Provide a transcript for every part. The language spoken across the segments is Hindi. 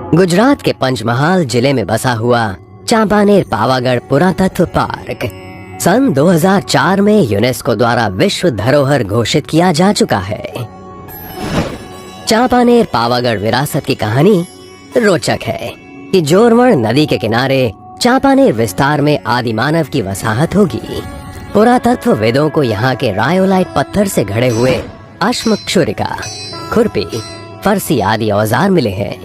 गुजरात के पंचमहाल जिले में बसा हुआ चांपानेर पावागढ़ पुरातत्व पार्क सन 2004 में यूनेस्को द्वारा विश्व धरोहर घोषित किया जा चुका है। चांपानेर पावागढ़ विरासत की कहानी रोचक है कि जोरवण नदी के किनारे चांपानेर विस्तार में आदि मानव की वसाहत होगी। पुरातत्व वेदों को यहाँ के रायोलाइट पत्थर से घड़े हुए अश्मक्षुरिका, खुरपी, फरसी आदि औजार मिले हैं।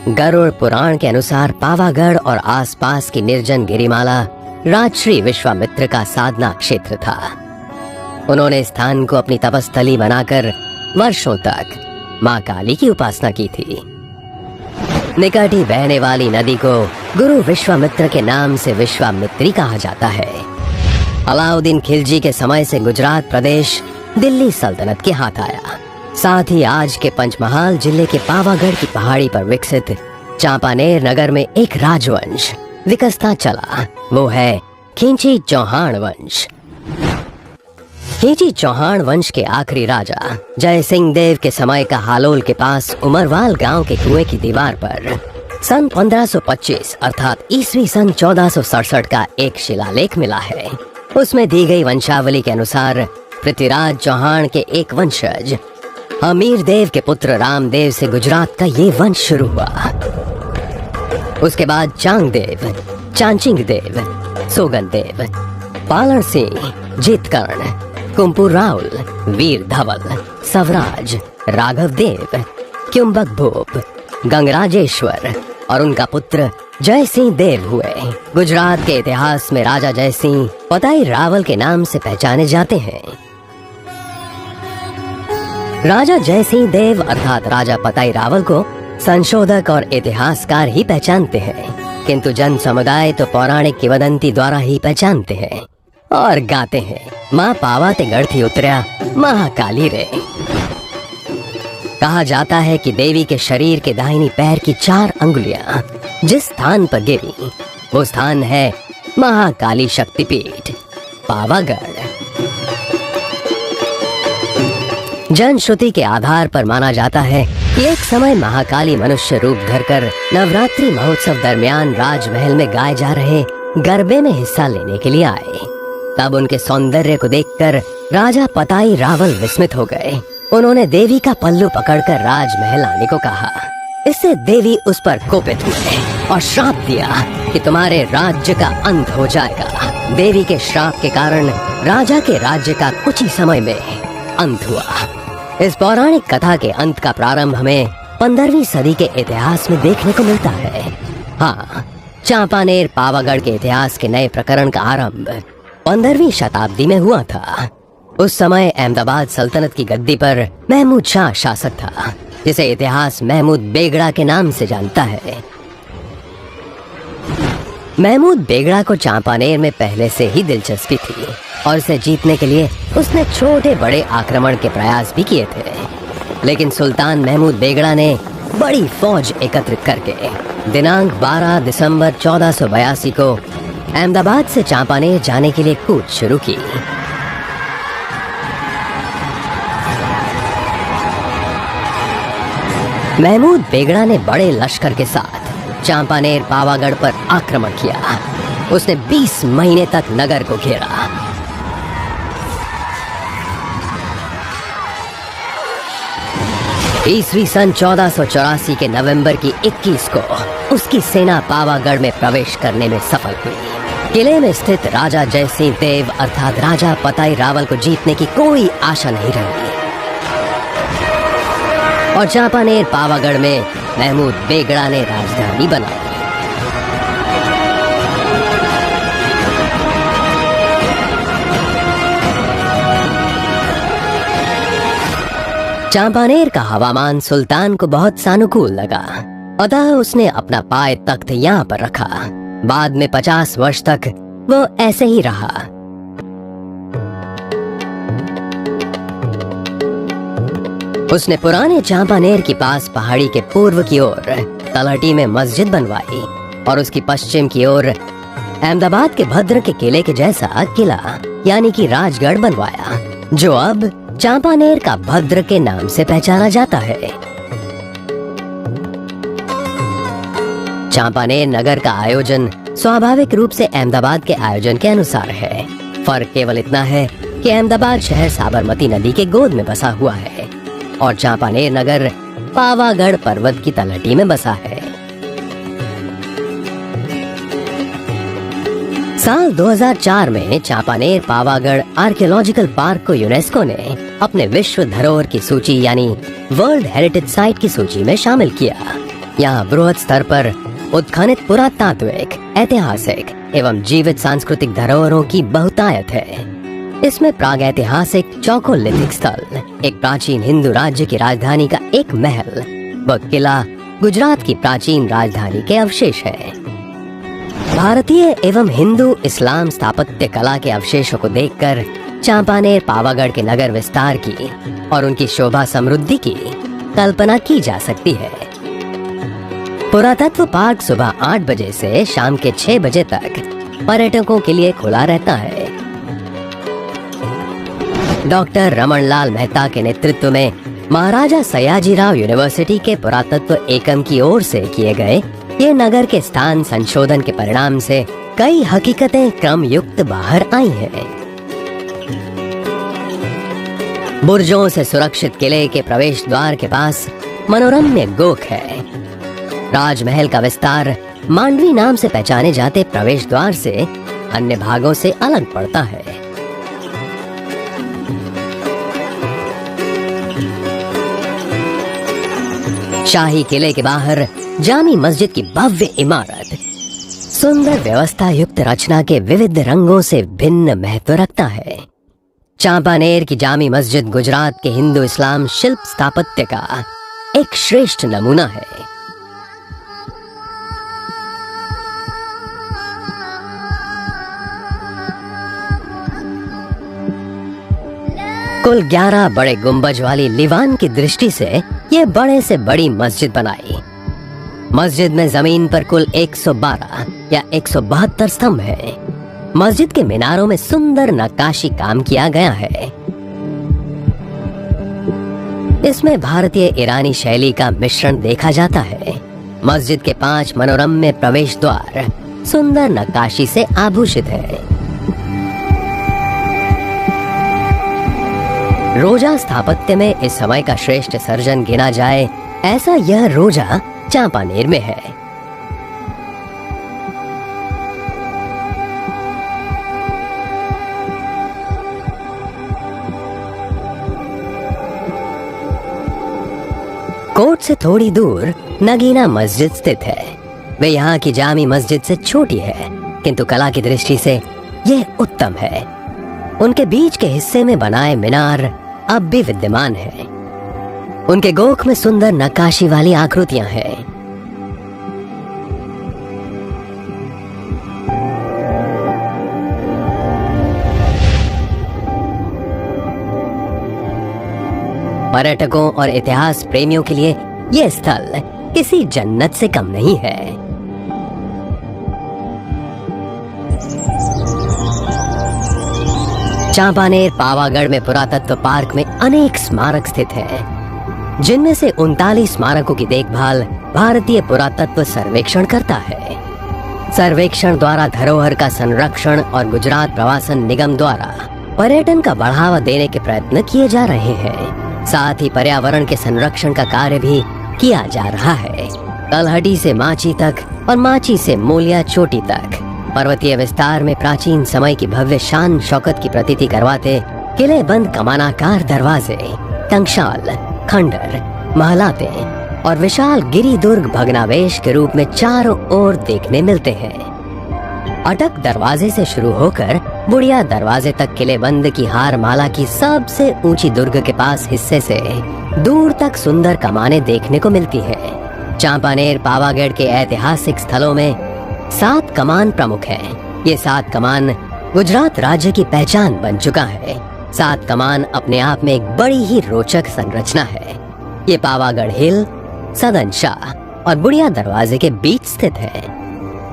गरुड़ पुराण के अनुसार पावागढ़ और आसपास की निर्जन गिरिमाला राजश्री विश्वामित्र का साधना क्षेत्र था। उन्होंने स्थान को अपनी तपस्थली बनाकर वर्षों तक मां काली की उपासना की थी। निकट ही बहने वाली नदी को गुरु विश्वामित्र के नाम से विश्वामित्री कहा जाता है। अलाउद्दीन खिलजी के समय से गुजरात प्रदेश दिल्ली सल्तनत के हाथ आया। साथ ही आज के पंचमहाल जिले के पावागढ़ की पहाड़ी पर विकसित चांपानेर नगर में एक राजवंश विकसता चला। वो है खिंची चौहान वंश। खिंची चौहान वंश के आखिरी राजा जय सिंह देव के समय का हालोल के पास उमरवाल गांव के कुएं की दीवार पर सन 1525 अर्थात ईस्वी सन 1467 का एक शिलालेख मिला है। उसमें दी गई वंशावली के अनुसार पृथ्वीराज चौहान के एक वंशज हमीर देव के पुत्र रामदेव से गुजरात का ये वंश शुरू हुआ। उसके बाद चांग देव, चांचिंग देव, सोगन देव, पालण सिंह, जीतकर्ण, कुंपुर राउल, वीर धवल, सवराज, राघव देव, क्युम्बक भूप, गंगराजेश्वर और उनका पुत्र जय सिंह देव हुए। गुजरात के इतिहास में राजा जय सिंह पताई रावल के नाम से पहचाने जाते हैं। राजा जय सिंह देव अर्थात राजा पताई रावल को संशोधक और इतिहासकार ही पहचानते हैं, किंतु जन समुदाय तो पौराणिक किंवदंती द्वारा ही पहचानते हैं और गाते हैं, माँ पावा ते गढ़थी उतरया महाकाली रे। कहा जाता है कि देवी के शरीर के दाहिनी पैर की 4 अंगुलियां जिस स्थान पर गिरी वो स्थान है महाकाली शक्तिपीठ पावागढ़। जनश्रुति के आधार पर माना जाता है कि एक समय महाकाली मनुष्य रूप धरकर नवरात्रि महोत्सव दरमियान राजमहल में गाए जा रहे गरबे में हिस्सा लेने के लिए आए। तब उनके सौंदर्य को देखकर राजा पताई रावल विस्मित हो गए। उन्होंने देवी का पल्लू पकड़कर राजमहल आने को कहा। इससे देवी उस पर कोपित हुए और श्राप दिया कि तुम्हारे राज्य का अंत हो जाएगा। देवी के श्राप के कारण राजा के राज्य का कुछ ही समय में अंत हुआ। इस पौराणिक कथा के अंत का प्रारंभ हमें 15वीं सदी के इतिहास में देखने को मिलता है। हाँ, चांपानेर पावागढ़ के इतिहास के नए प्रकरण का आरंभ 15वीं शताब्दी में हुआ था। उस समय अहमदाबाद सल्तनत की गद्दी पर महमूद शाह शासक था, जिसे इतिहास महमूद बेगड़ा के नाम से जानता है। महमूद बेगड़ा को चांपानेर में पहले से ही दिलचस्पी थी और इसे जीतने के लिए उसने छोटे बड़े आक्रमण के प्रयास भी किए थे। लेकिन सुल्तान महमूद बेगड़ा ने बड़ी फौज एकत्रित करके दिनांक 12 दिसंबर 1482 को अहमदाबाद से चांपानेर जाने के लिए कूच शुरू की। महमूद बेगड़ा ने बड़े लश्कर के साथ चांपानेर पावागढ़ पर आक्रमण किया। उसने 20 महीने तक नगर को घेरा। ईस्वी सन 1484 के नवंबर की 21 को उसकी सेना पावागढ़ में प्रवेश करने में सफल हुई। किले में स्थित राजा जय सिंह देव अर्थात राजा पताई रावल को जीतने की कोई आशा नहीं रही और चांपानेर पावागढ़ में महमूद बेगड़ा ने राजधानी बनाई। चांपानेर का हवामान सुल्तान को बहुत सानुकूल लगा, अतः उसने अपना पाय तख्त यहाँ पर रखा। बाद में 50 वर्ष तक वो ऐसे ही रहा। उसने पुराने चांपानेर के पास पहाड़ी के पूर्व की ओर तलहटी में मस्जिद बनवाई और उसकी पश्चिम की ओर अहमदाबाद के भद्र के किले के जैसा किला यानी कि राजगढ़ बनवाया, जो अब चांपानेर का भद्र के नाम से पहचाना जाता है। चांपानेर नगर का आयोजन स्वाभाविक रूप से अहमदाबाद के आयोजन के अनुसार है। फर्क केवल इतना है कि अहमदाबाद शहर साबरमती नदी के गोद में बसा हुआ है और चांपानेर नगर पावागढ़ पर्वत की तलहटी में बसा है। साल 2004 में चांपानेर पावागढ़ आर्कियोलॉजिकल पार्क को यूनेस्को ने अपने विश्व धरोहर की सूची यानी वर्ल्ड हेरिटेज साइट की सूची में शामिल किया। यहाँ बृहद स्तर पर उत्खनित पुरातात्विक, ऐतिहासिक एवं जीवित सांस्कृतिक धरोहरों की बहुतायत है। इसमें प्रागैतिहासिक चौकोलिथिक स्थल, एक प्राचीन हिंदू राज्य की राजधानी का एक महल व किला गुजरात की प्राचीन राजधानी के अवशेष है। भारतीय एवं हिंदू इस्लाम स्थापत्य कला के अवशेषों को देखकर चांपानेर पावागढ़ के नगर विस्तार की और उनकी शोभा समृद्धि की कल्पना की जा सकती है। पुरातत्व पार्क सुबह 8 बजे से शाम के 6 बजे तक पर्यटकों के लिए खुला रहता है। डॉक्टर रमनलाल मेहता के नेतृत्व में महाराजा सयाजीराव यूनिवर्सिटी के पुरातत्व एकम की ओर से किए गए ये नगर के स्थान संशोधन के परिणाम से कई हकीकतें क्रम युक्त बाहर आई हैं। बुर्जों से सुरक्षित किले के प्रवेश द्वार के पास मनोरम्य गोख है। राजमहल का विस्तार मांडवी नाम से पहचाने जाते प्रवेश द्वार से अन्य भागों से अलग पड़ता है। शाही किले के बाहर जामी मस्जिद की भव्य इमारत सुंदर व्यवस्था युक्त रचना के विविध रंगों से भिन्न महत्व रखता है। चांपानेर की जामी मस्जिद गुजरात के हिंदू इस्लाम शिल्प स्थापत्य का एक श्रेष्ठ नमूना है। कुल 11 बड़े गुंबज वाली लीवान की दृष्टि से ये बड़े से बड़ी मस्जिद बनाई। मस्जिद में जमीन पर कुल 112 या 172 स्तंभ है। मस्जिद के मीनारों में सुंदर नक्काशी काम किया गया है। इसमें भारतीय ईरानी शैली का मिश्रण देखा जाता है। मस्जिद के 5 मनोरम्य प्रवेश द्वार सुंदर नक्काशी से आभूषित है। रोजा स्थापत्य में इस समय का श्रेष्ठ सर्जन गिना जाए ऐसा यह रोजा चांपानेर में है। कोट से थोड़ी दूर नगीना मस्जिद स्थित है। वे यहाँ की जामी मस्जिद से छोटी है, किंतु कला की दृष्टि से यह उत्तम है। उनके बीच के हिस्से में बनाए मीनार अब भी विद्यमान है। उनके गोख में सुंदर नक्काशी वाली आकृतियां हैं। पर्यटकों और इतिहास प्रेमियों के लिए यह स्थल किसी जन्नत से कम नहीं है। चांपानेर पावागढ़ में पुरातत्व पार्क में अनेक स्मारक स्थित हैं, जिनमें से 39 स्मारकों की देखभाल भारतीय पुरातत्व सर्वेक्षण करता है। सर्वेक्षण द्वारा धरोहर का संरक्षण और गुजरात प्रवासन निगम द्वारा पर्यटन का बढ़ावा देने के प्रयत्न किए जा रहे हैं। साथ ही पर्यावरण के संरक्षण का कार्य भी किया जा रहा है। तलहटी से माची तक और माची से मूलिया चोटी तक पर्वतीय विस्तार में प्राचीन समय की भव्य शान शौकत की प्रतीति करवाते किले बंद कमानाकार दरवाजे, कंशाल, खंडर, महलाते और विशाल गिरी दुर्ग भग्नावेश के रूप में चारों ओर देखने मिलते हैं। अटक दरवाजे से शुरू होकर बुढ़िया दरवाजे तक किले बंद की हार माला की सबसे ऊंची दुर्ग के पास हिस्से से दूर तक सुंदर कमानें देखने को मिलती है। चांपानेर पावागढ़ के ऐतिहासिक स्थलों में 7 कमान प्रमुख हैं। ये 7 कमान गुजरात राज्य की पहचान बन चुका है। 7 कमान अपने आप में एक बड़ी ही रोचक संरचना है। ये पावागढ़ हिल, सदन शाह और बुढ़िया दरवाजे के बीच स्थित है।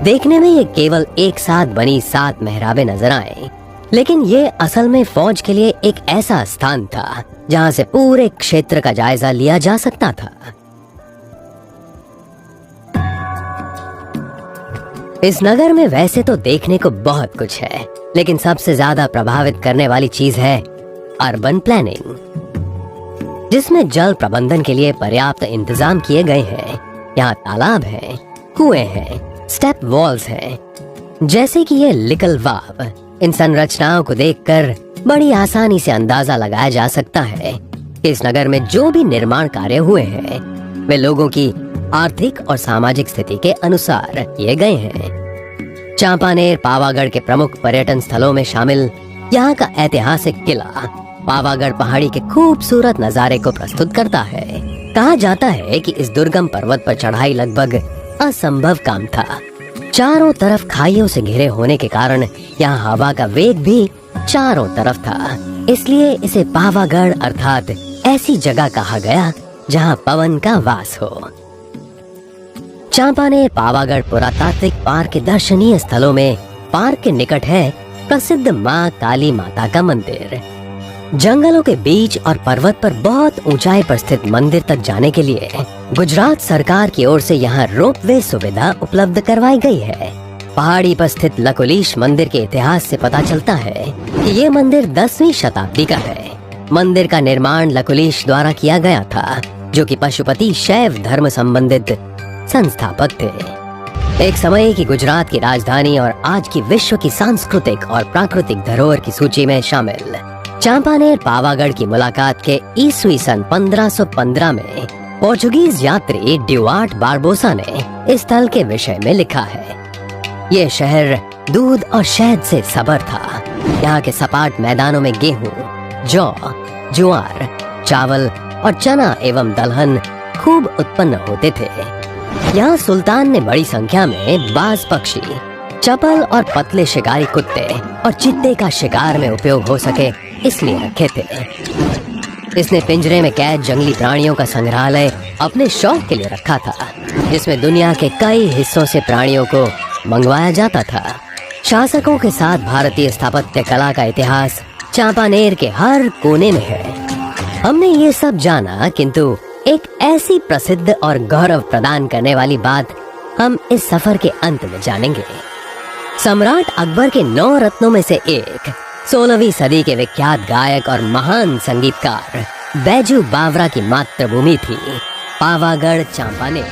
देखने में ये केवल एक साथ बनी 7 मेहराबें नजर आए, लेकिन ये असल में फौज के लिए एक ऐसा स्थान था जहां से पूरे क्षेत्र का जायजा लिया जा सकता था। इस नगर में वैसे तो देखने को बहुत कुछ है, लेकिन सबसे ज्यादा प्रभावित करने वाली चीज है अर्बन प्लानिंग, जिसमें जल प्रबंधन के लिए पर्याप्त इंतजाम किए गए हैं। यहाँ तालाब हैं, कुएं हैं, स्टेप वॉल्स हैं, जैसे कि ये लिकल वाव। इन संरचनाओं को देखकर बड़ी आसानी से अंदाजा लगाया जा सकता है कि इस नगर में जो भी निर्माण कार्य हुए हैं वे लोगों की आर्थिक और सामाजिक स्थिति के अनुसार किए गए हैं। चांपानेर पावागढ़ के प्रमुख पर्यटन स्थलों में शामिल यहाँ का ऐतिहासिक किला पावागढ़ पहाड़ी के खूबसूरत नजारे को प्रस्तुत करता है। कहा जाता है कि इस दुर्गम पर्वत पर चढ़ाई लगभग असंभव काम था। चारों तरफ खाइयों से घिरे होने के कारण यहाँ हवा का वेग भी चारों तरफ था, इसलिए इसे पावागढ़ अर्थात ऐसी जगह कहा गया जहाँ पवन का वास हो। चांपानेर पावागढ़ पुरातात्विक पार्क के दर्शनीय स्थलों में पार्क के निकट है प्रसिद्ध माँ काली माता का मंदिर। जंगलों के बीच और पर्वत पर बहुत ऊंचाई पर स्थित मंदिर तक जाने के लिए गुजरात सरकार की ओर से यहाँ रोपवे सुविधा उपलब्ध करवाई गई है। पहाड़ी पर स्थित लकुलीश मंदिर के इतिहास से पता चलता है कि ये मंदिर 10वीं शताब्दी का है। मंदिर का निर्माण लकुलीश द्वारा किया गया था, जो कि पशुपति शैव धर्म संबंधित संस्थापक थे। एक समय की गुजरात की राजधानी और आज की विश्व की सांस्कृतिक और प्राकृतिक धरोहर की सूची में शामिल चांपानेर पावागढ़ की मुलाकात के ईस्वी सन 1515 में पोर्चुगीज यात्री ड्यूआर्ट बारबोसा ने इस स्थल के विषय में लिखा है। ये शहर दूध और शहद से सबर था। यहाँ के सपाट मैदानों में गेहूं, जौ, ज्वार, चावल और चना एवं दलहन खूब उत्पन्न होते थे। यहाँ सुल्तान ने बड़ी संख्या में बाज पक्षी, चपल और पतले शिकारी कुत्ते और चित्ते का शिकार में उपयोग हो सके इसलिए रखे थे। इसने पिंजरे में कैद जंगली प्राणियों का संग्रहालय अपने शौक के लिए रखा था, जिसमें दुनिया के कई हिस्सों से प्राणियों को मंगवाया जाता था। शासकों के साथ भारतीय स्थापत्य कला का इतिहास चांपानेर के हर कोने में है। हमने ये सब जाना, किंतु एक ऐसी प्रसिद्ध और गौरव प्रदान करने वाली बात हम इस सफर के अंत में जानेंगे। सम्राट अकबर के 9 रत्नों में से एक 16वीं सदी के विख्यात गायक और महान संगीतकार बैजू बावरा की मातृभूमि थी पावागढ़ चांपानेर।